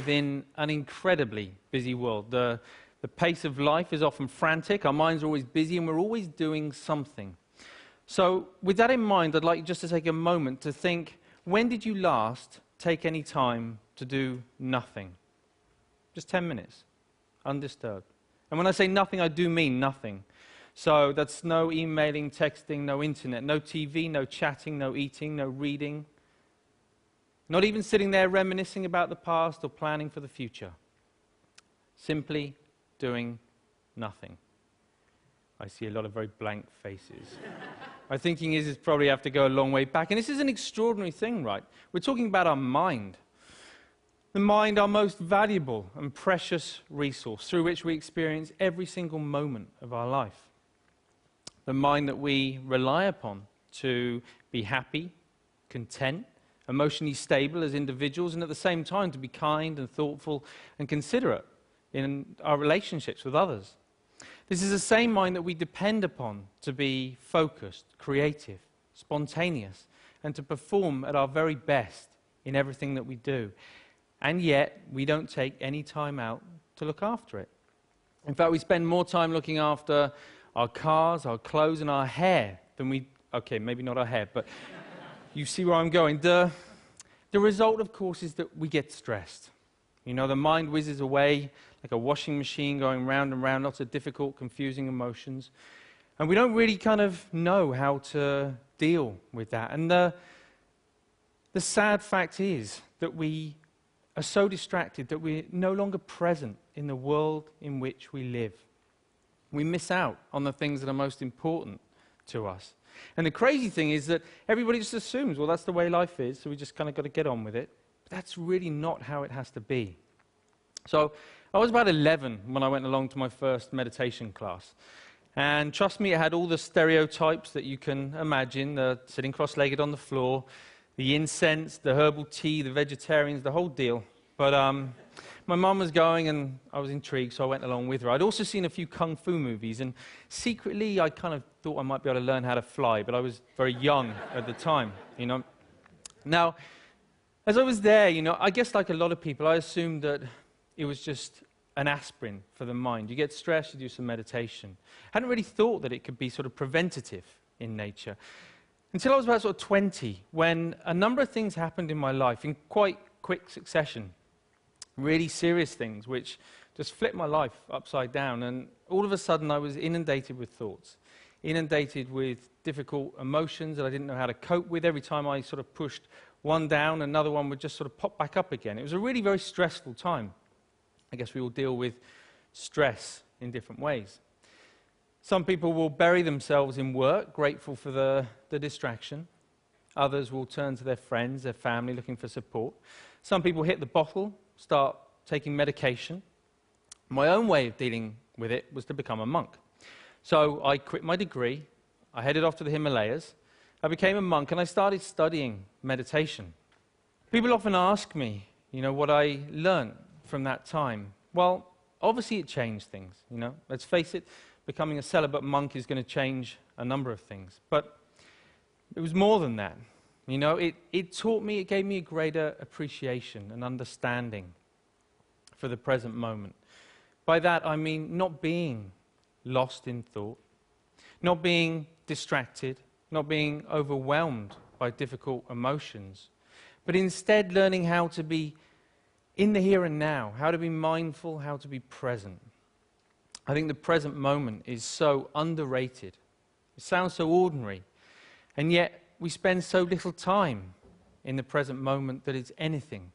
within an incredibly busy world. The pace of life is often frantic, our minds are always busy, and we're always doing something. So with that in mind, I'd like you just to take a moment to think, when did you last take any time to do nothing? Just 10 minutes, undisturbed. And when I say nothing, I do mean nothing. So that's no emailing, texting, no internet, no TV, no chatting, no eating, no reading. Not even sitting there reminiscing about the past or planning for the future. Simply doing nothing. I see a lot of very blank faces. My thinking is it's probably have to go a long way back. And this is an extraordinary thing, right? We're talking about our mind. The mind, our most valuable and precious resource through which we experience every single moment of our life. The mind that we rely upon to be happy, content, emotionally stable as individuals, and at the same time to be kind and thoughtful and considerate in our relationships with others. This is the same mind that we depend upon to be focused, creative, spontaneous, and to perform at our very best in everything that we do. And yet, we don't take any time out to look after it. In fact, we spend more time looking after our cars, our clothes, and our hair than we... Okay, maybe not our hair, but you see where I'm going. The result, of course, is that we get stressed. You know, the mind whizzes away like a washing machine going round and round, lots of difficult, confusing emotions. And we don't really kind of know how to deal with that. And the sad fact is that we are so distracted that we're no longer present in the world in which we live. We miss out on the things that are most important to us. And the crazy thing is that everybody just assumes, well, that's the way life is, so we just kind of got to get on with it. But that's really not how it has to be. So I was about 11 when I went along to my first meditation class. And trust me, it had all the stereotypes that you can imagine, the sitting cross-legged on the floor, the incense, the herbal tea, the vegetarians, the whole deal. But my mum was going, and I was intrigued, so I went along with her. I'd also seen a few kung fu movies, and secretly I kind of thought I might be able to learn how to fly, but I was very young at the time, you know. Now, as I was there, you know, I guess like a lot of people, I assumed that it was just an aspirin for the mind. You get stressed, you do some meditation. I hadn't really thought that it could be sort of preventative in nature. Until I was about sort of 20, when a number of things happened in my life in quite quick succession. Really serious things, which just flipped my life upside down. And all of a sudden, I was inundated with thoughts, inundated with difficult emotions that I didn't know how to cope with. Every time I sort of pushed one down, another one would just sort of pop back up again. It was a really very stressful time. I guess we all deal with stress in different ways. Some people will bury themselves in work, grateful for the distraction. Others will turn to their friends, their family, looking for support. Some people hit the bottle, start taking medication. My own way of dealing with it was to become a monk. So I quit my degree, I headed off to the Himalayas, I became a monk, and I started studying meditation. People often ask me, you know, what I learned from that time. Well, obviously it changed things, you know. Let's face it, becoming a celibate monk is going to change a number of things. But it was more than that. You know, it taught me, it gave me a greater appreciation and understanding for the present moment. By that, I mean not being lost in thought, not being distracted, not being overwhelmed by difficult emotions, but instead learning how to be in the here and now, how to be mindful, how to be present. I think the present moment is so underrated. It sounds so ordinary, and yet we spend so little time in the present moment that it's anything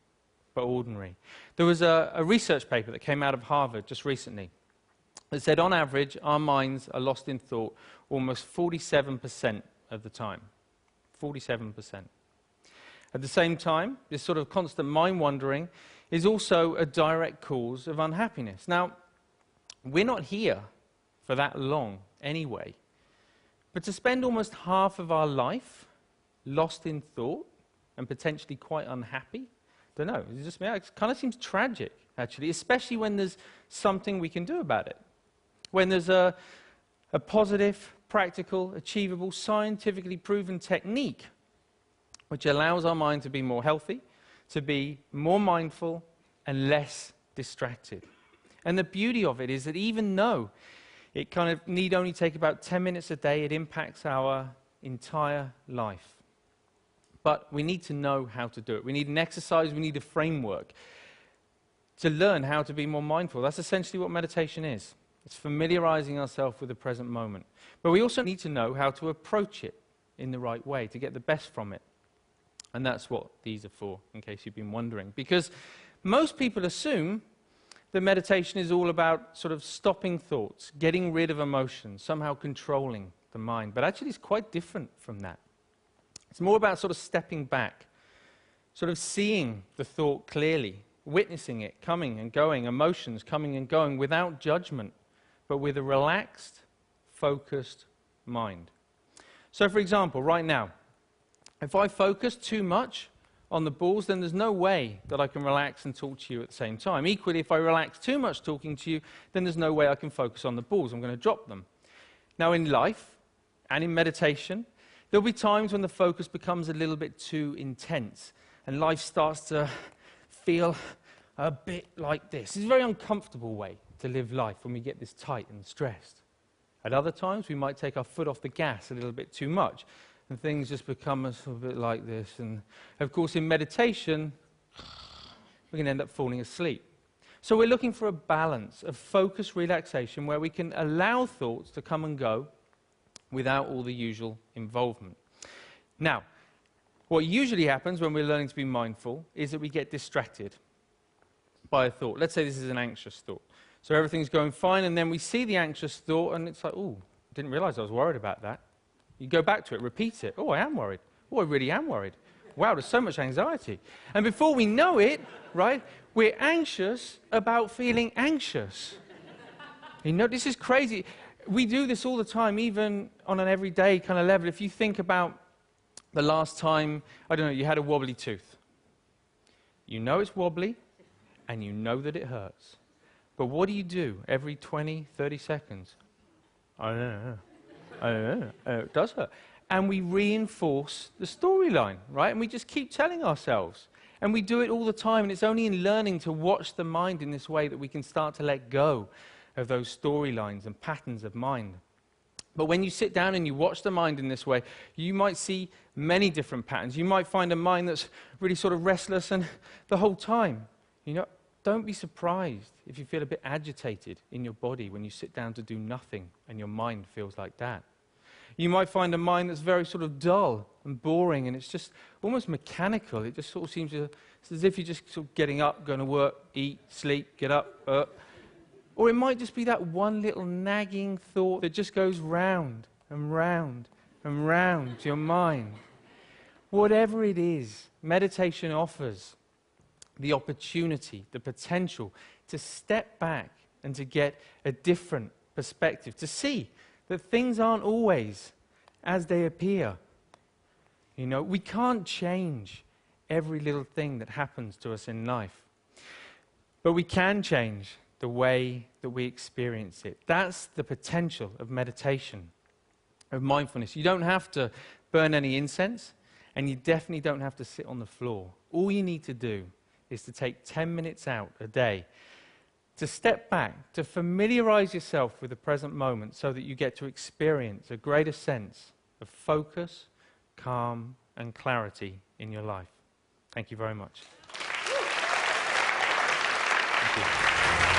but ordinary. There was a research paper that came out of Harvard just recently that said, on average, our minds are lost in thought almost 47% of the time. 47%. At the same time, this sort of constant mind-wandering is also a direct cause of unhappiness. Now, we're not here for that long anyway, but to spend almost half of our life lost in thought and potentially quite unhappy, don't know, it kind of seems tragic, actually, especially when there's something we can do about it. When there's a positive, practical, achievable, scientifically proven technique which allows our mind to be more healthy, to be more mindful, and less distracted. And the beauty of it is that even though it kind of need only take about 10 minutes a day, it impacts our entire life. But we need to know how to do it. We need an exercise, we need a framework to learn how to be more mindful. That's essentially what meditation is. It's familiarizing ourselves with the present moment. But we also need to know how to approach it in the right way, to get the best from it. And that's what these are for, in case you've been wondering. Because most people assume that meditation is all about sort of stopping thoughts, getting rid of emotions, somehow controlling the mind. But actually it's quite different from that. It's more about sort of stepping back, sort of seeing the thought clearly, witnessing it coming and going, emotions coming and going without judgment, but with a relaxed, focused mind. So for example, right now, if I focus too much on the balls, then there's no way that I can relax and talk to you at the same time. Equally, if I relax too much talking to you, then there's no way I can focus on the balls. I'm going to drop them. Now in life and in meditation, there'll be times when the focus becomes a little bit too intense and life starts to feel a bit like this. It's a very uncomfortable way to live life when we get this tight and stressed. At other times, we might take our foot off the gas a little bit too much, and things just become a little bit like this. And of course, in meditation, we can end up falling asleep. So we're looking for a balance of focused relaxation where we can allow thoughts to come and go without all the usual involvement. Now, what usually happens when we're learning to be mindful is that we get distracted by a thought. Let's say this is an anxious thought. So everything's going fine, and then we see the anxious thought, and it's like, oh, didn't realize I was worried about that. You go back to it, repeat it. Oh, I am worried. Oh, I really am worried. Wow, there's so much anxiety. And before we know it, right, we're anxious about feeling anxious. You know, this is crazy. We do this all the time, even on an everyday kind of level. If you think about the last time, I don't know, you had a wobbly tooth. You know it's wobbly, and you know that it hurts. But what do every 20, 30 seconds? I don't know. It does hurt. And we reinforce the storyline, right? And we just keep telling ourselves. And we do it all the time, and it's only in learning to watch the mind in this way that we can start to let go of those storylines and patterns of mind. But when you sit down and you watch the mind in this way, you might see many different patterns. You might find a mind that's really sort of restless and the whole time. You know, don't be surprised if you feel a bit agitated in your body when you sit down to do nothing and your mind feels like that. You might find a mind that's very sort of dull and boring, and it's just almost mechanical. It just sort of seems to, it's as if you're just sort of getting up, going to work, eat, sleep, get up. Or it might just be that one little nagging thought that just goes round and round and round to your mind. Whatever it is, meditation offers the opportunity, the potential to step back and to get a different perspective, to see that things aren't always as they appear. You know, we can't change every little thing that happens to us in life, but we can change the way that we experience it. That's the potential of meditation, of mindfulness. You don't have to burn any incense, and you definitely don't have to sit on the floor. All you need to do is to take 10 minutes out a day to step back, to familiarize yourself with the present moment so that you get to experience a greater sense of focus, calm, and clarity in your life. Thank you very much. Thank you.